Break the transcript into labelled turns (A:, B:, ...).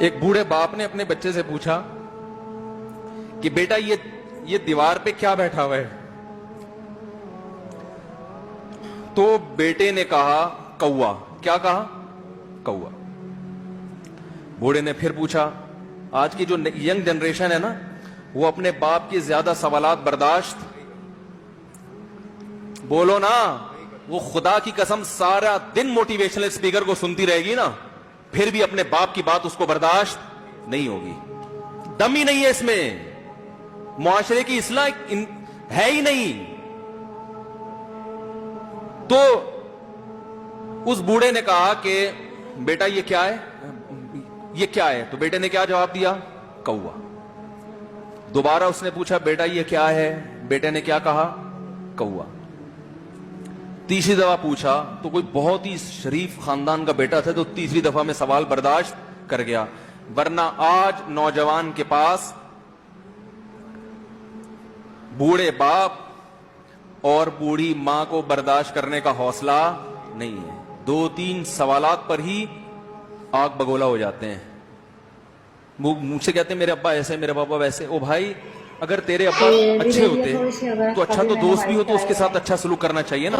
A: ایک بوڑھے باپ نے اپنے بچے سے پوچھا کہ بیٹا یہ دیوار پہ کیا بیٹھا ہوا ہے؟ تو بیٹے نے کہا کوا۔ کیا کہا؟ کوا۔ بوڑھے نے پھر پوچھا، آج کی جو ینگ جنریشن ہے نا، وہ اپنے باپ کے زیادہ سوالات برداشت، بولو نا، وہ خدا کی قسم سارا دن موٹیویشنل اسپیکر کو سنتی رہے گی نا، پھر بھی اپنے باپ کی بات اس کو برداشت نہیں ہوگی۔ دم ہی نہیں ہے اس میں، معاشرے کی اصلاح ہے ہی نہیں۔ تو اس بوڑھے نے کہا کہ بیٹا یہ کیا ہے؟ یہ کیا ہے؟ تو بیٹے نے کیا جواب دیا؟ کوا۔ دوبارہ اس نے پوچھا بیٹا یہ کیا ہے؟ بیٹے نے کیا کہا؟ کوا۔ تیسری دفعہ پوچھا تو کوئی بہت ہی شریف خاندان کا بیٹا تھا، تو تیسری دفعہ میں سوال برداشت کر گیا۔ ورنہ آج نوجوان کے پاس بوڑھے باپ اور بوڑھی ماں کو برداشت کرنے کا حوصلہ نہیں ہے، 2-3 سوالات پر ہی آگ بگولا ہو جاتے ہیں۔ وہ مجھ سے کہتے ہیں میرے ابا ایسے، میرے پاپا ویسے۔ او بھائی، اگر تیرے ابا اچھے ہوتے تو اچھا تو دوست بھی ہو تو اس کے ساتھ اچھا سلوک کرنا چاہیے نا۔